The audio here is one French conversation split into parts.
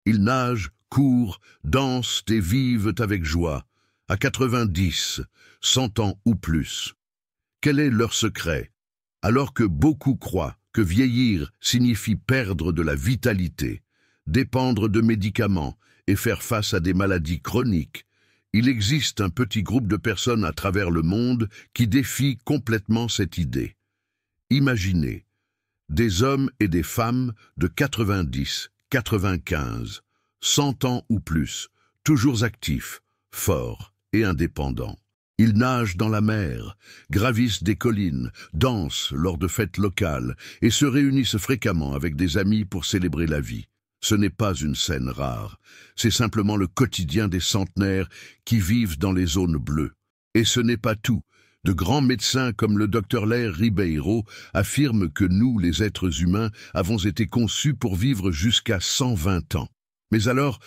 Ils nagent, courent, dansent et vivent avec joie, à 90, 100 ans ou plus. Quel est leur secret? Alors que beaucoup croient que vieillir signifie perdre de la vitalité, dépendre de médicaments et faire face à des maladies chroniques, il existe un petit groupe de personnes à travers le monde qui défient complètement cette idée. Imaginez, des hommes et des femmes de 90, 95, 100 ans ou plus, toujours actifs, forts et indépendants. Ils nagent dans la mer, gravissent des collines, dansent lors de fêtes locales et se réunissent fréquemment avec des amis pour célébrer la vie. Ce n'est pas une scène rare, c'est simplement le quotidien des centenaires qui vivent dans les zones bleues. Et ce n'est pas tout. De grands médecins comme le Dr Lair Ribeiro affirment que nous, les êtres humains, avons été conçus pour vivre jusqu'à 120 ans. Mais alors,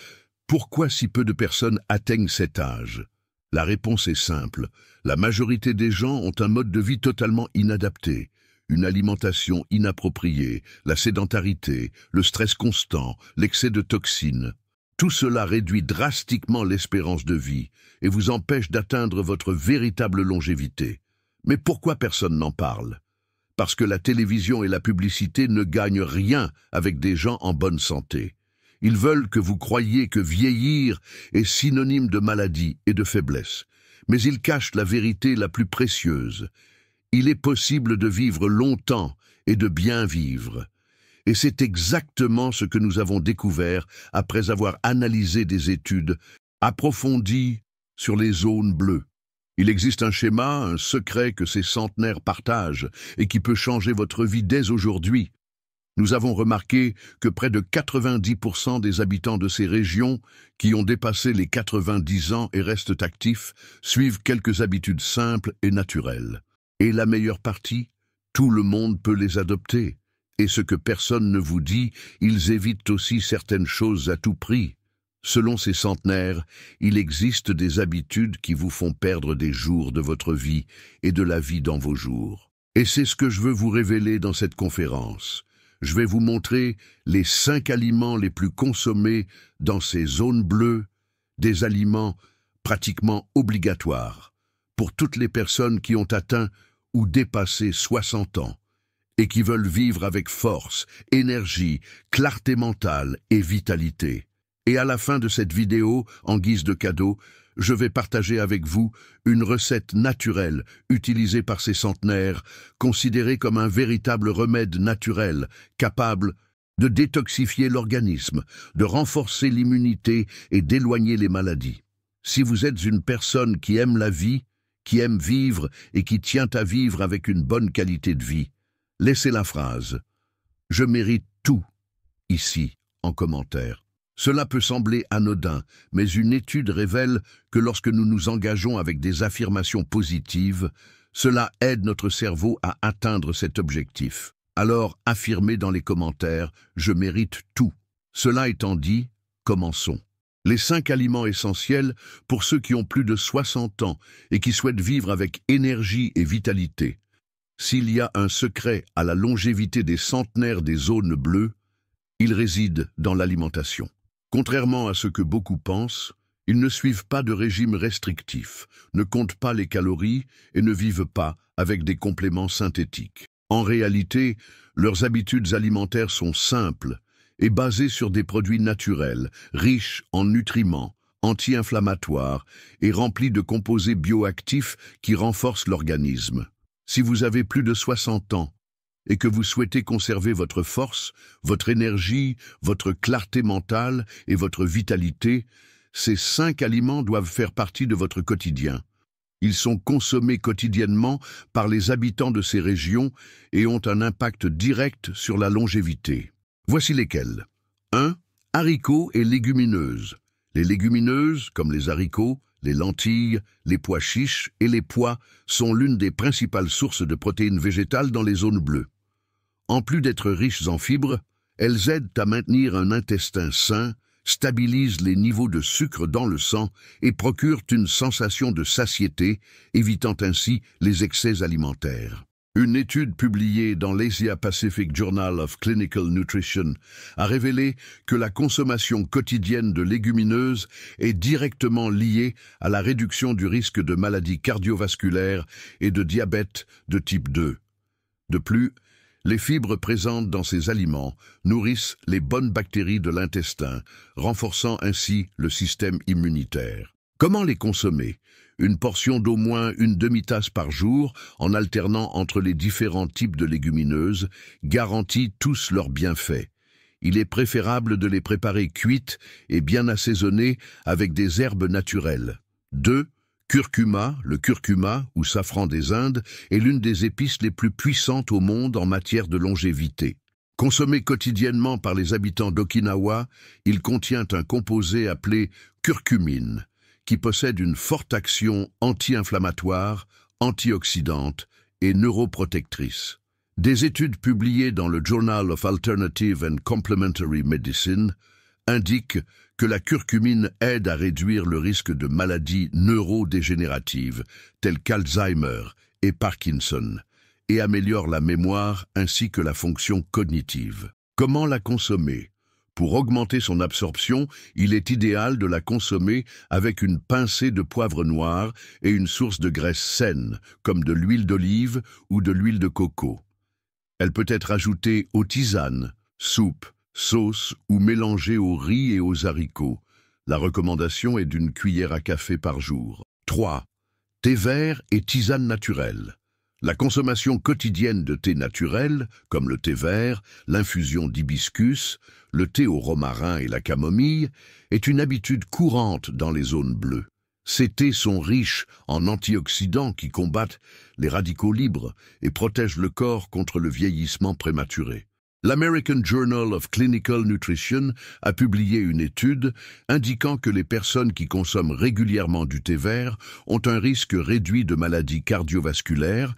pourquoi si peu de personnes atteignent cet âge? La réponse est simple. La majorité des gens ont un mode de vie totalement inadapté. Une alimentation inappropriée, la sédentarité, le stress constant, l'excès de toxines. Tout cela réduit drastiquement l'espérance de vie et vous empêche d'atteindre votre véritable longévité. Mais pourquoi personne n'en parle? Parce que la télévision et la publicité ne gagnent rien avec des gens en bonne santé. Ils veulent que vous croyiez que vieillir est synonyme de maladie et de faiblesse. Mais ils cachent la vérité la plus précieuse. Il est possible de vivre longtemps et de bien vivre. Et c'est exactement ce que nous avons découvert après avoir analysé des études approfondies sur les zones bleues. Il existe un schéma, un secret que ces centenaires partagent et qui peut changer votre vie dès aujourd'hui. Nous avons remarqué que près de 90% des habitants de ces régions qui ont dépassé les 90 ans et restent actifs suivent quelques habitudes simples et naturelles. Et la meilleure partie, tout le monde peut les adopter. Et ce que personne ne vous dit, ils évitent aussi certaines choses à tout prix. Selon ces centenaires, il existe des habitudes qui vous font perdre des jours de votre vie et de la vie dans vos jours. Et c'est ce que je veux vous révéler dans cette conférence. Je vais vous montrer les 5 aliments les plus consommés dans ces zones bleues, des aliments pratiquement obligatoires pour toutes les personnes qui ont atteint ou dépassé 60 ans et qui veulent vivre avec force, énergie, clarté mentale et vitalité. Et à la fin de cette vidéo, en guise de cadeau, je vais partager avec vous une recette naturelle utilisée par ces centenaires, considérée comme un véritable remède naturel, capable de détoxifier l'organisme, de renforcer l'immunité et d'éloigner les maladies. Si vous êtes une personne qui aime la vie, qui aime vivre et qui tient à vivre avec une bonne qualité de vie, laissez la phrase « Je mérite tout » ici, en commentaire. Cela peut sembler anodin, mais une étude révèle que lorsque nous nous engageons avec des affirmations positives, cela aide notre cerveau à atteindre cet objectif. Alors affirmez dans les commentaires « Je mérite tout ». Cela étant dit, commençons. Les 5 aliments essentiels pour ceux qui ont plus de 60 ans et qui souhaitent vivre avec énergie et vitalité. S'il y a un secret à la longévité des centenaires des zones bleues, il réside dans l'alimentation. Contrairement à ce que beaucoup pensent, ils ne suivent pas de régime restrictif, ne comptent pas les calories et ne vivent pas avec des compléments synthétiques. En réalité, leurs habitudes alimentaires sont simples et basées sur des produits naturels, riches en nutriments, anti-inflammatoires et remplis de composés bioactifs qui renforcent l'organisme. Si vous avez plus de 60 ans, et que vous souhaitez conserver votre force, votre énergie, votre clarté mentale et votre vitalité, ces 5 aliments doivent faire partie de votre quotidien. Ils sont consommés quotidiennement par les habitants de ces régions et ont un impact direct sur la longévité. Voici lesquels. 1. Haricots et légumineuses. Les légumineuses, comme les haricots, les lentilles, les pois chiches et les pois sont l'une des principales sources de protéines végétales dans les zones bleues. En plus d'être riches en fibres, elles aident à maintenir un intestin sain, stabilisent les niveaux de sucre dans le sang et procurent une sensation de satiété, évitant ainsi les excès alimentaires. Une étude publiée dans l'Asia Pacific Journal of Clinical Nutrition a révélé que la consommation quotidienne de légumineuses est directement liée à la réduction du risque de maladies cardiovasculaires et de diabète de type 2. De plus, les fibres présentes dans ces aliments nourrissent les bonnes bactéries de l'intestin, renforçant ainsi le système immunitaire. Comment les consommer? Une portion d'au moins une demi-tasse par jour, en alternant entre les différents types de légumineuses, garantit tous leurs bienfaits. Il est préférable de les préparer cuites et bien assaisonnées avec des herbes naturelles. 2. Curcuma, le curcuma, ou safran des Indes, est l'une des épices les plus puissantes au monde en matière de longévité. Consommé quotidiennement par les habitants d'Okinawa, il contient un composé appelé curcumine, qui possède une forte action anti-inflammatoire, antioxydante et neuroprotectrice. Des études publiées dans le Journal of Alternative and Complementary Medicine indiquent que la curcumine aide à réduire le risque de maladies neurodégénératives telles qu'Alzheimer et Parkinson et améliore la mémoire ainsi que la fonction cognitive. Comment la consommer? Pour augmenter son absorption, il est idéal de la consommer avec une pincée de poivre noir et une source de graisse saine, comme de l'huile d'olive ou de l'huile de coco. Elle peut être ajoutée aux tisanes, soupes, sauces ou mélangée au riz et aux haricots. La recommandation est d'une cuillère à café par jour. 3. Thé vert et tisane naturelle. La consommation quotidienne de thé naturel, comme le thé vert, l'infusion d'hibiscus, le thé au romarin et la camomille, est une habitude courante dans les zones bleues. Ces thés sont riches en antioxydants qui combattent les radicaux libres et protègent le corps contre le vieillissement prématuré. L'American Journal of Clinical Nutrition a publié une étude indiquant que les personnes qui consomment régulièrement du thé vert ont un risque réduit de maladies cardiovasculaires,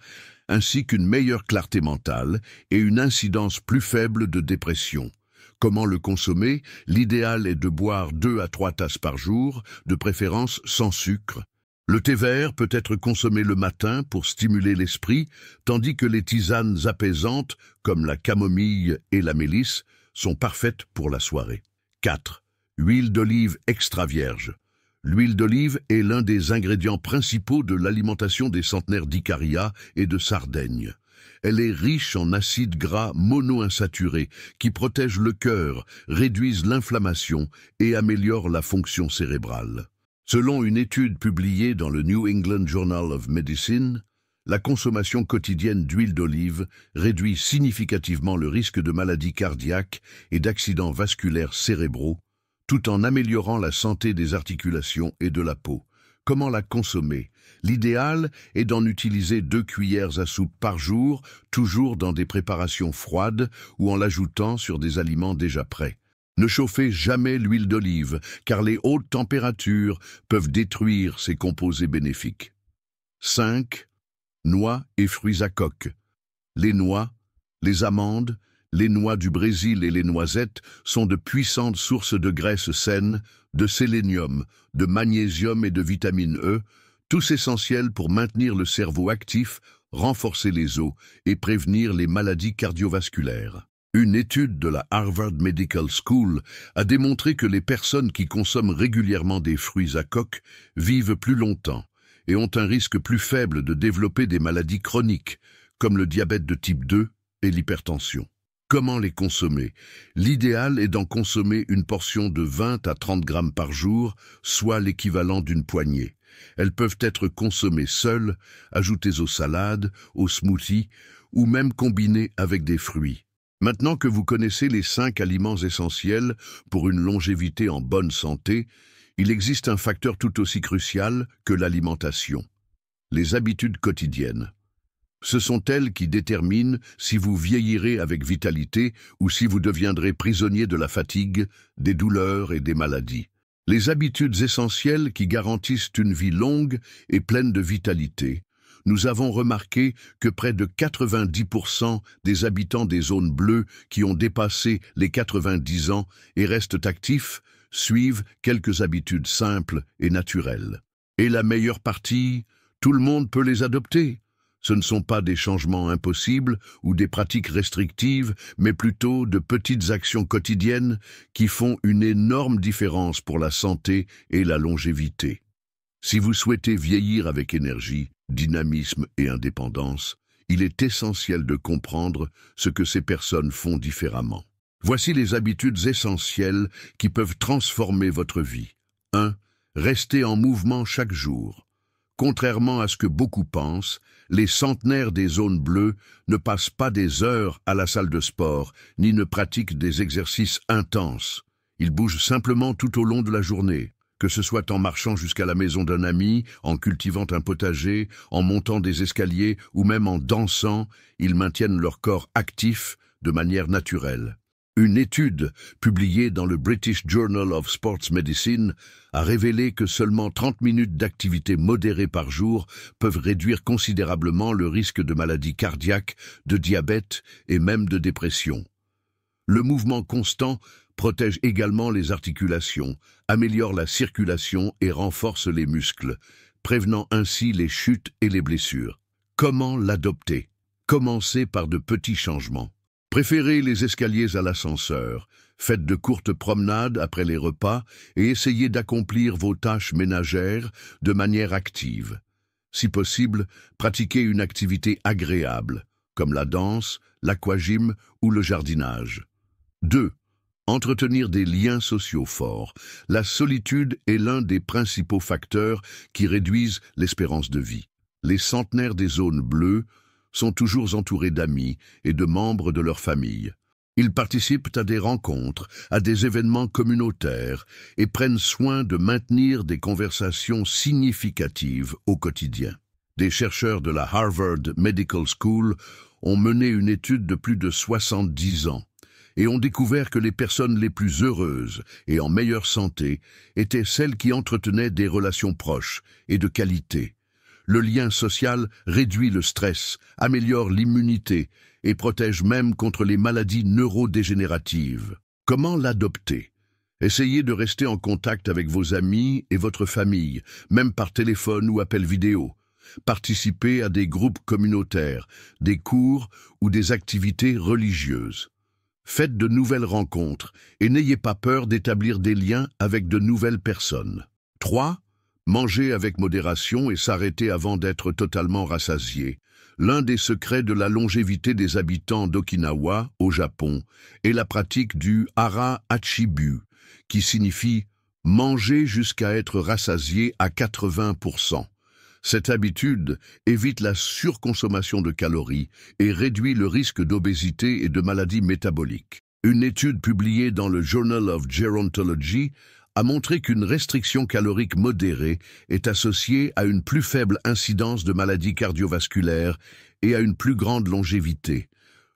ainsi qu'une meilleure clarté mentale et une incidence plus faible de dépression. Comment le consommer? L'idéal est de boire 2 à 3 tasses par jour, de préférence sans sucre. Le thé vert peut être consommé le matin pour stimuler l'esprit, tandis que les tisanes apaisantes, comme la camomille et la mélisse, sont parfaites pour la soirée. 4. Huile d'olive extra vierge. L'huile d'olive est l'un des ingrédients principaux de l'alimentation des centenaires d'Icaria et de Sardaigne. Elle est riche en acides gras monoinsaturés qui protègent le cœur, réduisent l'inflammation et améliorent la fonction cérébrale. Selon une étude publiée dans le New England Journal of Medicine, la consommation quotidienne d'huile d'olive réduit significativement le risque de maladies cardiaques et d'accidents vasculaires cérébraux, tout en améliorant la santé des articulations et de la peau. Comment la consommer? L'idéal est d'en utiliser 2 cuillères à soupe par jour, toujours dans des préparations froides ou en l'ajoutant sur des aliments déjà prêts. Ne chauffez jamais l'huile d'olive, car les hautes températures peuvent détruire ses composés bénéfiques. 5. Noix et fruits à coque. Les noix, les amandes, les noix du Brésil et les noisettes sont de puissantes sources de graisses saines, de sélénium, de magnésium et de vitamine E, tous essentiels pour maintenir le cerveau actif, renforcer les os et prévenir les maladies cardiovasculaires. Une étude de la Harvard Medical School a démontré que les personnes qui consomment régulièrement des fruits à coque vivent plus longtemps et ont un risque plus faible de développer des maladies chroniques, comme le diabète de type 2 et l'hypertension. Comment les consommer? L'idéal est d'en consommer une portion de 20 à 30 grammes par jour, soit l'équivalent d'une poignée. Elles peuvent être consommées seules, ajoutées aux salades, aux smoothies ou même combinées avec des fruits. Maintenant que vous connaissez les 5 aliments essentiels pour une longévité en bonne santé, il existe un facteur tout aussi crucial que l'alimentation: les habitudes quotidiennes. Ce sont elles qui déterminent si vous vieillirez avec vitalité ou si vous deviendrez prisonnier de la fatigue, des douleurs et des maladies. Les habitudes essentielles qui garantissent une vie longue et pleine de vitalité. Nous avons remarqué que près de 90% des habitants des zones bleues qui ont dépassé les 90 ans et restent actifs suivent quelques habitudes simples et naturelles. Et la meilleure partie, tout le monde peut les adopter. Ce ne sont pas des changements impossibles ou des pratiques restrictives, mais plutôt de petites actions quotidiennes qui font une énorme différence pour la santé et la longévité. Si vous souhaitez vieillir avec énergie, dynamisme et indépendance, il est essentiel de comprendre ce que ces personnes font différemment. Voici les habitudes essentielles qui peuvent transformer votre vie. 1. Restez en mouvement chaque jour. Contrairement à ce que beaucoup pensent, les centenaires des zones bleues ne passent pas des heures à la salle de sport, ni ne pratiquent des exercices intenses. Ils bougent simplement tout au long de la journée, que ce soit en marchant jusqu'à la maison d'un ami, en cultivant un potager, en montant des escaliers ou même en dansant, ils maintiennent leur corps actif de manière naturelle. Une étude publiée dans le British Journal of Sports Medicine a révélé que seulement 30 minutes d'activité modérée par jour peuvent réduire considérablement le risque de maladies cardiaques, de diabète et même de dépression. Le mouvement constant protège également les articulations, améliore la circulation et renforce les muscles, prévenant ainsi les chutes et les blessures. Comment l'adopter? Commencez par de petits changements. Préférez les escaliers à l'ascenseur, faites de courtes promenades après les repas et essayez d'accomplir vos tâches ménagères de manière active. Si possible, pratiquez une activité agréable, comme la danse, l'aquagym ou le jardinage. 2. Entretenir des liens sociaux forts. La solitude est l'un des principaux facteurs qui réduisent l'espérance de vie. Les centenaires des zones bleues sont toujours entourés d'amis et de membres de leur famille. Ils participent à des rencontres, à des événements communautaires et prennent soin de maintenir des conversations significatives au quotidien. Des chercheurs de la Harvard Medical School ont mené une étude de plus de 70 ans et ont découvert que les personnes les plus heureuses et en meilleure santé étaient celles qui entretenaient des relations proches et de qualité. Le lien social réduit le stress, améliore l'immunité et protège même contre les maladies neurodégénératives. Comment l'adopter? Essayez de rester en contact avec vos amis et votre famille, même par téléphone ou appel vidéo. Participez à des groupes communautaires, des cours ou des activités religieuses. Faites de nouvelles rencontres et n'ayez pas peur d'établir des liens avec de nouvelles personnes. 3. Manger avec modération et s'arrêter avant d'être totalement rassasié. L'un des secrets de la longévité des habitants d'Okinawa, au Japon, est la pratique du hara hachibu, qui signifie manger jusqu'à être rassasié à 80%. Cette habitude évite la surconsommation de calories et réduit le risque d'obésité et de maladies métaboliques. Une étude publiée dans le Journal of Gerontology a montré qu'une restriction calorique modérée est associée à une plus faible incidence de maladies cardiovasculaires et à une plus grande longévité.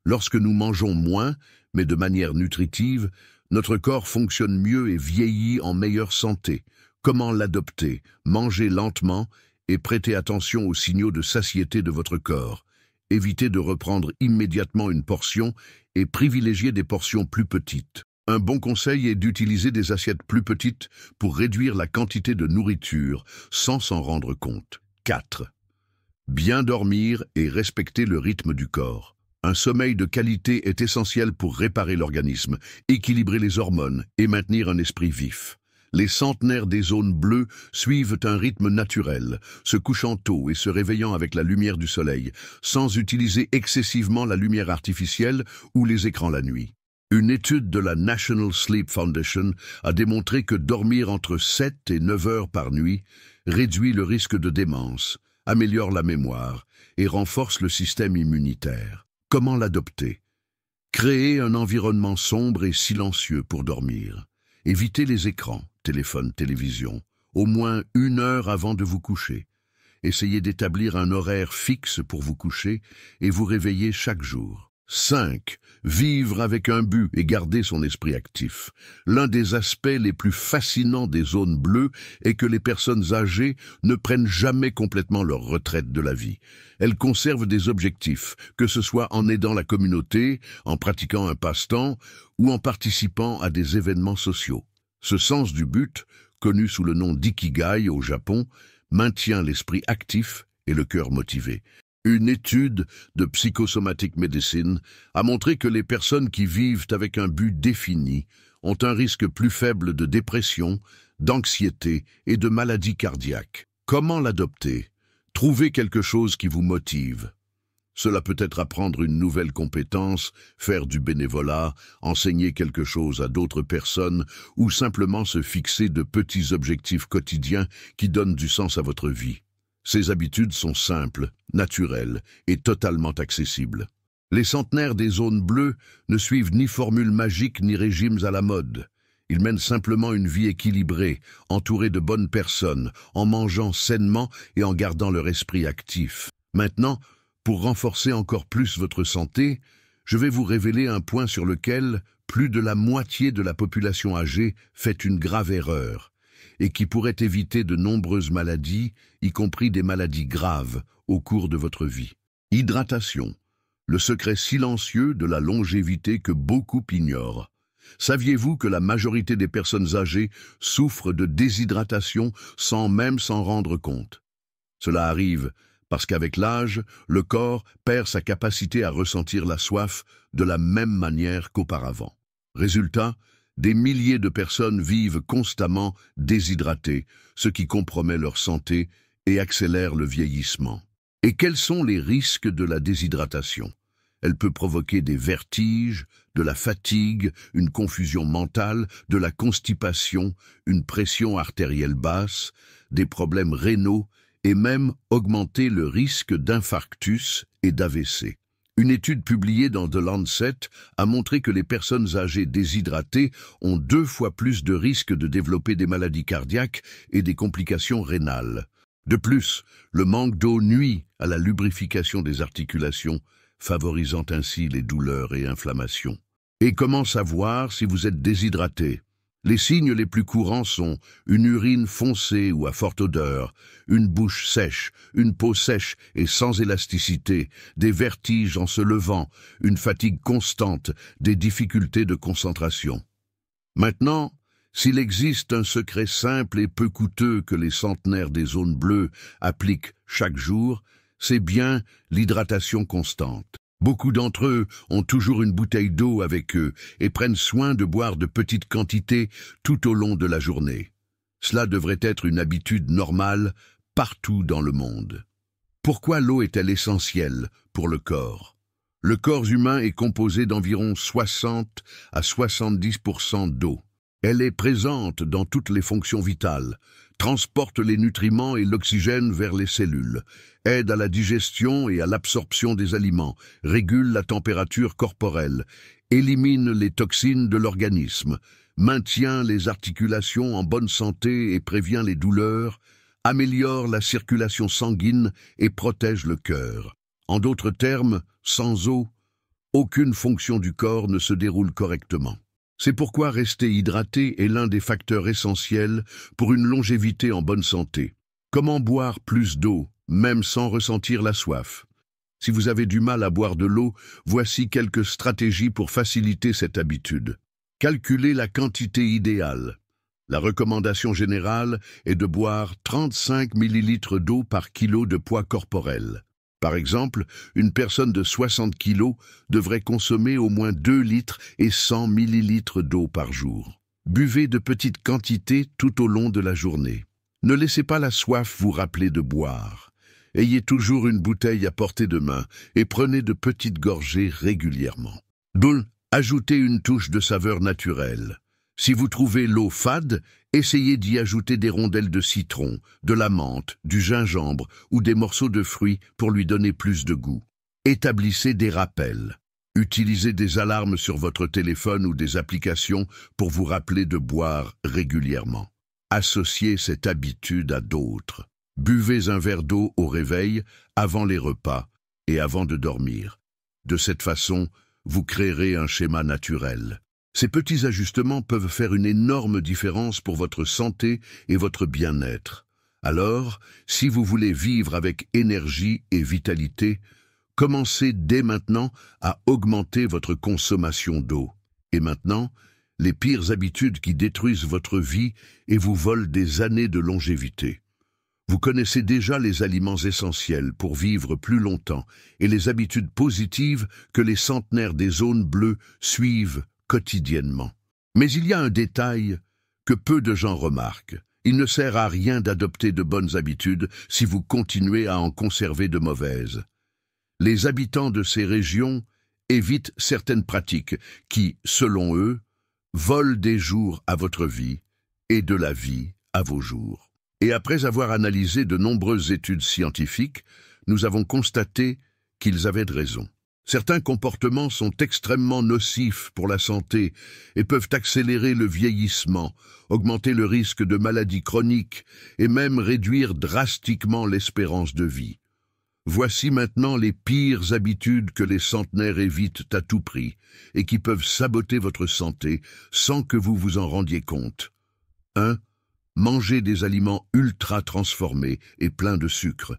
Lorsque nous mangeons moins, mais de manière nutritive, notre corps fonctionne mieux et vieillit en meilleure santé. Comment l'adopter? Mangez lentement et prêtez attention aux signaux de satiété de votre corps. Évitez de reprendre immédiatement une portion et privilégiez des portions plus petites. Un bon conseil est d'utiliser des assiettes plus petites pour réduire la quantité de nourriture sans s'en rendre compte. 4. Bien dormir et respecter le rythme du corps. Un sommeil de qualité est essentiel pour réparer l'organisme, équilibrer les hormones et maintenir un esprit vif. Les centenaires des zones bleues suivent un rythme naturel, se couchant tôt et se réveillant avec la lumière du soleil, sans utiliser excessivement la lumière artificielle ou les écrans la nuit. Une étude de la National Sleep Foundation a démontré que dormir entre 7 et 9 heures par nuit réduit le risque de démence, améliore la mémoire et renforce le système immunitaire. Comment l'adopter? Créez un environnement sombre et silencieux pour dormir. Évitez les écrans, téléphone, télévision, au moins 1 heure avant de vous coucher. Essayez d'établir un horaire fixe pour vous coucher et vous réveiller chaque jour. 5. Vivre avec un but et garder son esprit actif. L'un des aspects les plus fascinants des zones bleues est que les personnes âgées ne prennent jamais complètement leur retraite de la vie. Elles conservent des objectifs, que ce soit en aidant la communauté, en pratiquant un passe-temps ou en participant à des événements sociaux. Ce sens du but, connu sous le nom d'ikigai au Japon, maintient l'esprit actif et le cœur motivé. Une étude de Psychosomatic Medicine a montré que les personnes qui vivent avec un but défini ont un risque plus faible de dépression, d'anxiété et de maladies cardiaques. Comment l'adopter? Trouvez quelque chose qui vous motive. Cela peut être apprendre une nouvelle compétence, faire du bénévolat, enseigner quelque chose à d'autres personnes ou simplement se fixer de petits objectifs quotidiens qui donnent du sens à votre vie. Ces habitudes sont simples, naturelles et totalement accessibles. Les centenaires des zones bleues ne suivent ni formules magiques ni régimes à la mode. Ils mènent simplement une vie équilibrée, entourée de bonnes personnes, en mangeant sainement et en gardant leur esprit actif. Maintenant, pour renforcer encore plus votre santé, je vais vous révéler un point sur lequel plus de la moitié de la population âgée fait une grave erreur et qui pourrait éviter de nombreuses maladies, y compris des maladies graves, au cours de votre vie. Hydratation, le secret silencieux de la longévité que beaucoup ignorent. Saviez-vous que la majorité des personnes âgées souffrent de déshydratation sans même s'en rendre compte? Cela arrive parce qu'avec l'âge, le corps perd sa capacité à ressentir la soif de la même manière qu'auparavant. Résultat, des milliers de personnes vivent constamment déshydratées, ce qui compromet leur santé et accélère le vieillissement. Et quels sont les risques de la déshydratation? Elle peut provoquer des vertiges, de la fatigue, une confusion mentale, de la constipation, une pression artérielle basse, des problèmes rénaux et même augmenter le risque d'infarctus et d'AVC. Une étude publiée dans The Lancet a montré que les personnes âgées déshydratées ont 2 fois plus de risques de développer des maladies cardiaques et des complications rénales. De plus, le manque d'eau nuit à la lubrification des articulations, favorisant ainsi les douleurs et inflammations. Et comment savoir si vous êtes déshydraté? Les signes les plus courants sont une urine foncée ou à forte odeur, une bouche sèche, une peau sèche et sans élasticité, des vertiges en se levant, une fatigue constante, des difficultés de concentration. Maintenant, s'il existe un secret simple et peu coûteux que les centenaires des zones bleues appliquent chaque jour, c'est bien l'hydratation constante. Beaucoup d'entre eux ont toujours une bouteille d'eau avec eux et prennent soin de boire de petites quantités tout au long de la journée. Cela devrait être une habitude normale partout dans le monde. Pourquoi l'eau est-elle essentielle pour le corps? Le corps humain est composé d'environ 60 à 70% d'eau. Elle est présente dans toutes les fonctions vitales, transporte les nutriments et l'oxygène vers les cellules, aide à la digestion et à l'absorption des aliments, régule la température corporelle, élimine les toxines de l'organisme, maintient les articulations en bonne santé et prévient les douleurs, améliore la circulation sanguine et protège le cœur. En d'autres termes, sans eau, aucune fonction du corps ne se déroule correctement. C'est pourquoi rester hydraté est l'un des facteurs essentiels pour une longévité en bonne santé. Comment boire plus d'eau, même sans ressentir la soif? Si vous avez du mal à boire de l'eau, voici quelques stratégies pour faciliter cette habitude. Calculez la quantité idéale. La recommandation générale est de boire 35 ml d'eau par kilo de poids corporel. Par exemple, une personne de 60 kg devrait consommer au moins 2 litres et 100 ml d'eau par jour. Buvez de petites quantités tout au long de la journée. Ne laissez pas la soif vous rappeler de boire. Ayez toujours une bouteille à portée de main et prenez de petites gorgées régulièrement. Ajoutez une touche de saveur naturelle. Si vous trouvez l'eau fade, essayez d'y ajouter des rondelles de citron, de la menthe, du gingembre ou des morceaux de fruits pour lui donner plus de goût. Établissez des rappels. Utilisez des alarmes sur votre téléphone ou des applications pour vous rappeler de boire régulièrement. Associez cette habitude à d'autres. Buvez un verre d'eau au réveil, avant les repas et avant de dormir. De cette façon, vous créerez un schéma naturel. Ces petits ajustements peuvent faire une énorme différence pour votre santé et votre bien-être. Alors, si vous voulez vivre avec énergie et vitalité, commencez dès maintenant à augmenter votre consommation d'eau. Et maintenant, les pires habitudes qui détruisent votre vie et vous volent des années de longévité. Vous connaissez déjà les aliments essentiels pour vivre plus longtemps et les habitudes positives que les centenaires des zones bleues suivent quotidiennement. Mais il y a un détail que peu de gens remarquent. Il ne sert à rien d'adopter de bonnes habitudes si vous continuez à en conserver de mauvaises. Les habitants de ces régions évitent certaines pratiques qui, selon eux, volent des jours à votre vie et de la vie à vos jours. Et après avoir analysé de nombreuses études scientifiques, nous avons constaté qu'ils avaient raison. Certains comportements sont extrêmement nocifs pour la santé et peuvent accélérer le vieillissement, augmenter le risque de maladies chroniques et même réduire drastiquement l'espérance de vie. Voici maintenant les pires habitudes que les centenaires évitent à tout prix et qui peuvent saboter votre santé sans que vous vous en rendiez compte. 1. Manger des aliments ultra transformés et pleins de sucre.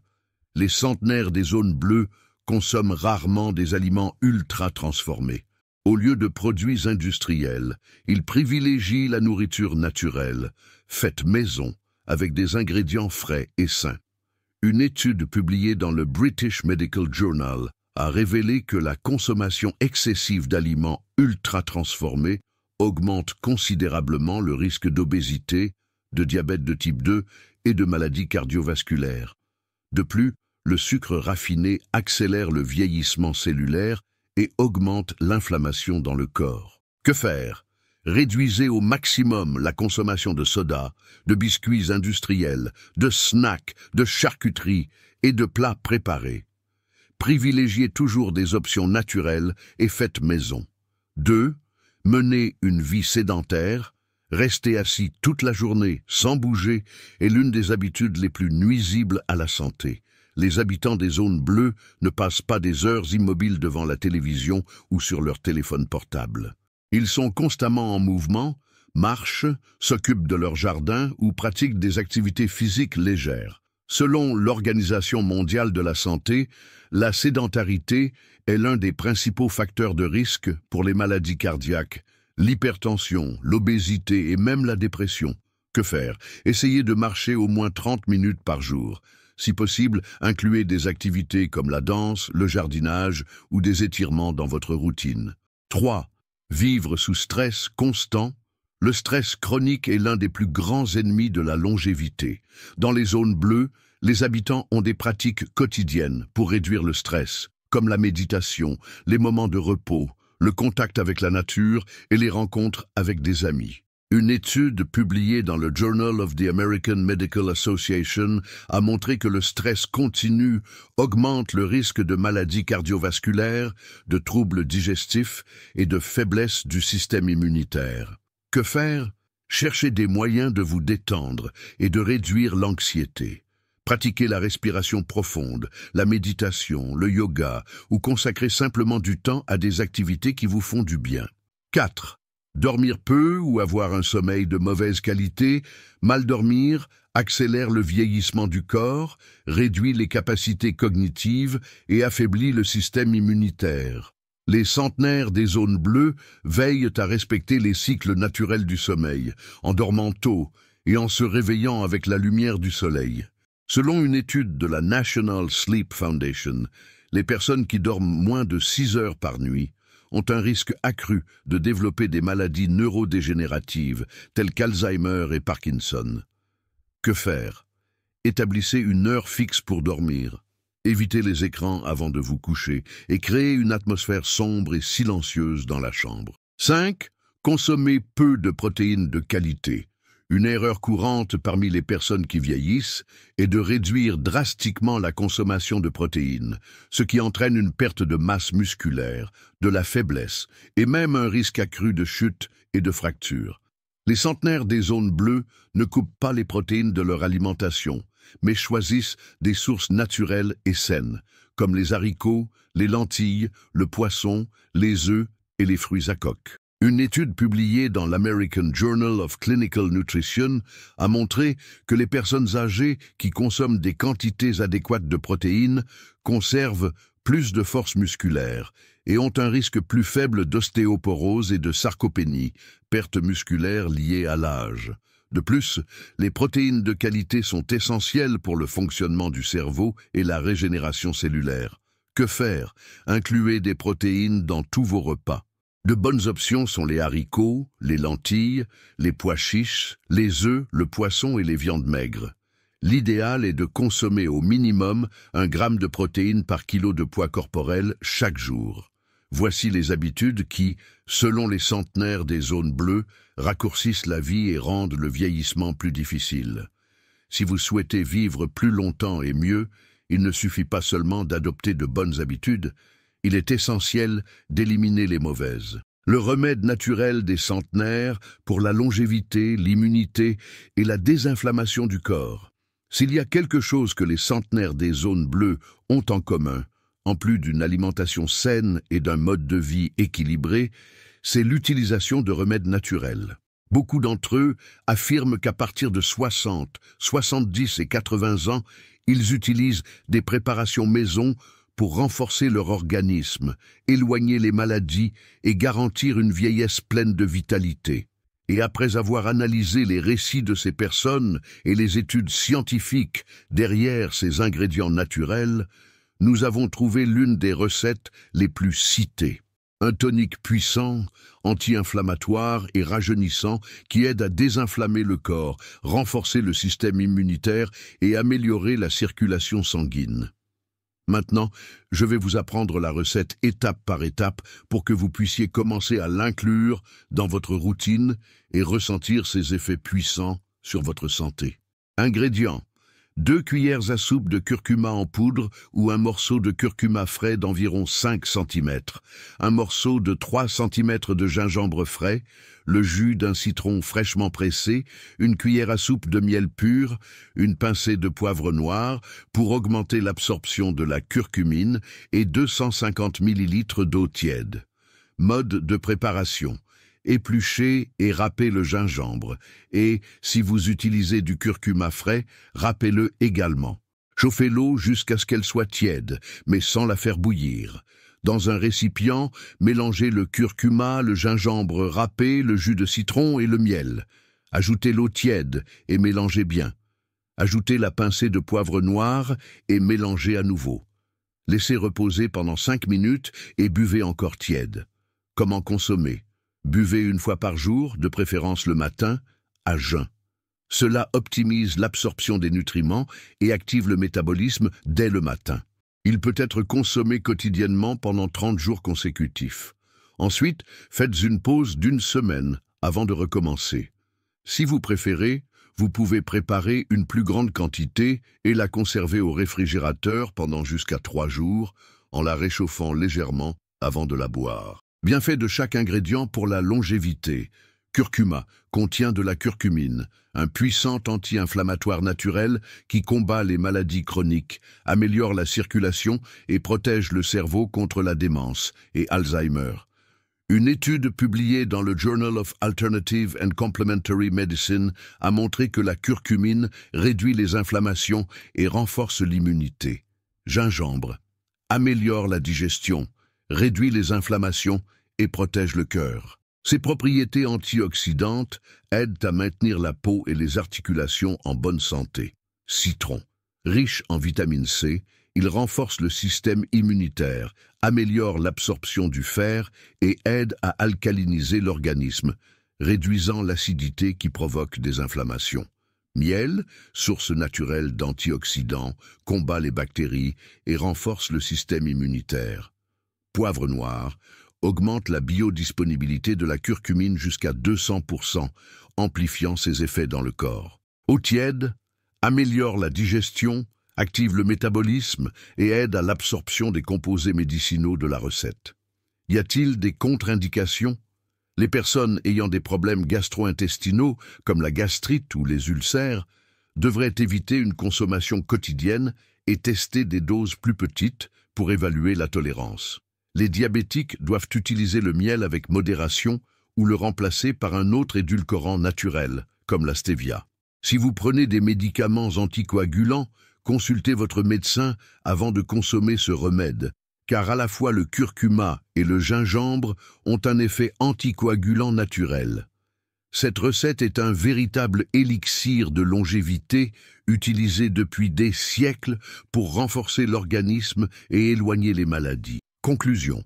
Les centenaires des zones bleues consomment rarement des aliments ultra transformés. Au lieu de produits industriels, ils privilégient la nourriture naturelle, faite maison, avec des ingrédients frais et sains. Une étude publiée dans le British Medical Journal a révélé que la consommation excessive d'aliments ultra transformés augmente considérablement le risque d'obésité, de diabète de type 2 et de maladies cardiovasculaires. De plus, le sucre raffiné accélère le vieillissement cellulaire et augmente l'inflammation dans le corps. Que faire? Réduisez au maximum la consommation de soda, de biscuits industriels, de snacks, de charcuterie et de plats préparés. Privilégiez toujours des options naturelles et faites maison. 2. Menez une vie sédentaire. Rester assis toute la journée sans bouger est l'une des habitudes les plus nuisibles à la santé. Les habitants des zones bleues ne passent pas des heures immobiles devant la télévision ou sur leur téléphone portable. Ils sont constamment en mouvement, marchent, s'occupent de leur jardin ou pratiquent des activités physiques légères. Selon l'Organisation mondiale de la santé, la sédentarité est l'un des principaux facteurs de risque pour les maladies cardiaques, l'hypertension, l'obésité et même la dépression. Que faire? Essayez de marcher au moins 30 minutes par jour. Si possible, incluez des activités comme la danse, le jardinage ou des étirements dans votre routine. 3. Vivre sous stress constant. Le stress chronique est l'un des plus grands ennemis de la longévité. Dans les zones bleues, les habitants ont des pratiques quotidiennes pour réduire le stress, comme la méditation, les moments de repos, le contact avec la nature et les rencontres avec des amis. Une étude publiée dans le Journal of the American Medical Association a montré que le stress continu augmente le risque de maladies cardiovasculaires, de troubles digestifs et de faiblesse du système immunitaire. Que faire? Cherchez des moyens de vous détendre et de réduire l'anxiété. Pratiquez la respiration profonde, la méditation, le yoga ou consacrez simplement du temps à des activités qui vous font du bien. 4. Dormir peu ou avoir un sommeil de mauvaise qualité, mal dormir, accélère le vieillissement du corps, réduit les capacités cognitives et affaiblit le système immunitaire. Les centenaires des zones bleues veillent à respecter les cycles naturels du sommeil, en dormant tôt et en se réveillant avec la lumière du soleil. Selon une étude de la National Sleep Foundation, les personnes qui dorment moins de 6 heures par nuit ont un risque accru de développer des maladies neurodégénératives telles qu'Alzheimer et Parkinson. Que faire? Établissez une heure fixe pour dormir. Évitez les écrans avant de vous coucher et créez une atmosphère sombre et silencieuse dans la chambre. 5. Consommez peu de protéines de qualité. Une erreur courante parmi les personnes qui vieillissent est de réduire drastiquement la consommation de protéines, ce qui entraîne une perte de masse musculaire, de la faiblesse et même un risque accru de chute et de fracture. Les centenaires des zones bleues ne coupent pas les protéines de leur alimentation, mais choisissent des sources naturelles et saines, comme les haricots, les lentilles, le poisson, les œufs et les fruits à coque. Une étude publiée dans l'American Journal of Clinical Nutrition a montré que les personnes âgées qui consomment des quantités adéquates de protéines conservent plus de force musculaire et ont un risque plus faible d'ostéoporose et de sarcopénie, perte musculaire liée à l'âge. De plus, les protéines de qualité sont essentielles pour le fonctionnement du cerveau et la régénération cellulaire. Que faire? Incluez des protéines dans tous vos repas. De bonnes options sont les haricots, les lentilles, les pois chiches, les œufs, le poisson et les viandes maigres. L'idéal est de consommer au minimum 1 gramme de protéines par kilo de poids corporel chaque jour. Voici les habitudes qui, selon les centenaires des zones bleues, raccourcissent la vie et rendent le vieillissement plus difficile. Si vous souhaitez vivre plus longtemps et mieux, il ne suffit pas seulement d'adopter de bonnes habitudes, il est essentiel d'éliminer les mauvaises. Le remède naturel des centenaires pour la longévité, l'immunité et la désinflammation du corps. S'il y a quelque chose que les centenaires des zones bleues ont en commun, en plus d'une alimentation saine et d'un mode de vie équilibré, c'est l'utilisation de remèdes naturels. Beaucoup d'entre eux affirment qu'à partir de 60, 70 et 80 ans, ils utilisent des préparations maison pour renforcer leur organisme, éloigner les maladies et garantir une vieillesse pleine de vitalité. Et après avoir analysé les récits de ces personnes et les études scientifiques derrière ces ingrédients naturels, nous avons trouvé l'une des recettes les plus citées. Un tonique puissant, anti-inflammatoire et rajeunissant qui aide à désinflammer le corps, renforcer le système immunitaire et améliorer la circulation sanguine. Maintenant, je vais vous apprendre la recette étape par étape pour que vous puissiez commencer à l'inclure dans votre routine et ressentir ses effets puissants sur votre santé. Ingrédients: 2 cuillères à soupe de curcuma en poudre ou un morceau de curcuma frais d'environ 5 cm, un morceau de 3 cm de gingembre frais, le jus d'un citron fraîchement pressé, une cuillère à soupe de miel pur, une pincée de poivre noir pour augmenter l'absorption de la curcumine et 250 ml d'eau tiède. Mode de préparation: épluchez et râpez le gingembre, et, si vous utilisez du curcuma frais, râpez-le également. Chauffez l'eau jusqu'à ce qu'elle soit tiède, mais sans la faire bouillir. Dans un récipient, mélangez le curcuma, le gingembre râpé, le jus de citron et le miel. Ajoutez l'eau tiède et mélangez bien. Ajoutez la pincée de poivre noir et mélangez à nouveau. Laissez reposer pendant 5 minutes et buvez encore tiède. Comment consommer? Buvez 1 fois par jour, de préférence le matin, à jeun. Cela optimise l'absorption des nutriments et active le métabolisme dès le matin. Il peut être consommé quotidiennement pendant 30 jours consécutifs. Ensuite, faites une pause d'1 semaine avant de recommencer. Si vous préférez, vous pouvez préparer une plus grande quantité et la conserver au réfrigérateur pendant jusqu'à 3 jours, en la réchauffant légèrement avant de la boire. Bienfaits de chaque ingrédient pour la longévité. Curcuma contient de la curcumine, un puissant anti-inflammatoire naturel qui combat les maladies chroniques, améliore la circulation et protège le cerveau contre la démence et Alzheimer. Une étude publiée dans le Journal of Alternative and Complementary Medicine a montré que la curcumine réduit les inflammations et renforce l'immunité. Gingembre améliore la digestion, réduit les inflammations et protège le cœur. Ses propriétés antioxydantes aident à maintenir la peau et les articulations en bonne santé. Citron. Riche en vitamine C, il renforce le système immunitaire, améliore l'absorption du fer et aide à alcaliniser l'organisme, réduisant l'acidité qui provoque des inflammations. Miel, source naturelle d'antioxydants, combat les bactéries et renforce le système immunitaire. Poivre noir augmente la biodisponibilité de la curcumine jusqu'à 200%, amplifiant ses effets dans le corps. Eau tiède améliore la digestion, active le métabolisme et aide à l'absorption des composés médicinaux de la recette. Y a-t-il des contre-indications? Les personnes ayant des problèmes gastro-intestinaux, comme la gastrite ou les ulcères, devraient éviter une consommation quotidienne et tester des doses plus petites pour évaluer la tolérance. Les diabétiques doivent utiliser le miel avec modération ou le remplacer par un autre édulcorant naturel, comme la stevia. Si vous prenez des médicaments anticoagulants, consultez votre médecin avant de consommer ce remède, car à la fois le curcuma et le gingembre ont un effet anticoagulant naturel. Cette recette est un véritable élixir de longévité utilisé depuis des siècles pour renforcer l'organisme et éloigner les maladies. Conclusion.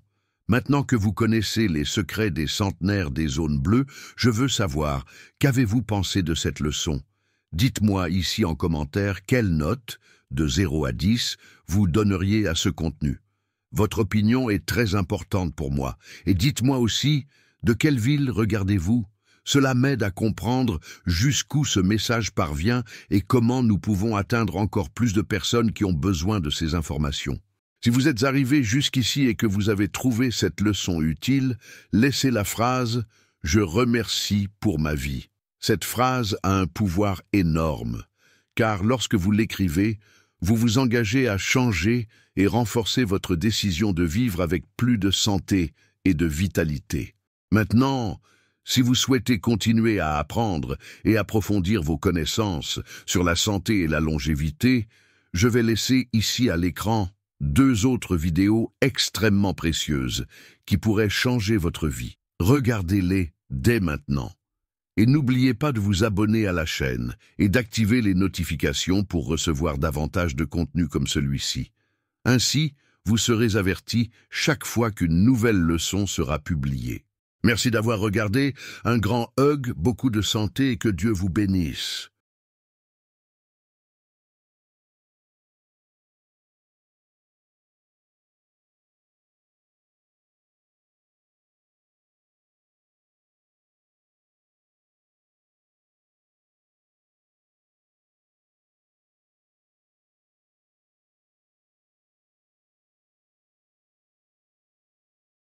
Maintenant que vous connaissez les secrets des centenaires des zones bleues, je veux savoir, qu'avez-vous pensé de cette leçon? Dites-moi ici en commentaire quelle note, de 0 à 10, vous donneriez à ce contenu. Votre opinion est très importante pour moi. Et dites-moi aussi, de quelle ville regardez-vous? Cela m'aide à comprendre jusqu'où ce message parvient et comment nous pouvons atteindre encore plus de personnes qui ont besoin de ces informations. Si vous êtes arrivé jusqu'ici et que vous avez trouvé cette leçon utile, laissez la phrase « Je remercie pour ma vie ». Cette phrase a un pouvoir énorme, car lorsque vous l'écrivez, vous vous engagez à changer et renforcer votre décision de vivre avec plus de santé et de vitalité. Maintenant, si vous souhaitez continuer à apprendre et approfondir vos connaissances sur la santé et la longévité, je vais laisser ici à l'écran 2 autres vidéos extrêmement précieuses qui pourraient changer votre vie. Regardez-les dès maintenant. Et n'oubliez pas de vous abonner à la chaîne et d'activer les notifications pour recevoir davantage de contenu comme celui-ci. Ainsi, vous serez averti chaque fois qu'une nouvelle leçon sera publiée. Merci d'avoir regardé, un grand hug, beaucoup de santé et que Dieu vous bénisse.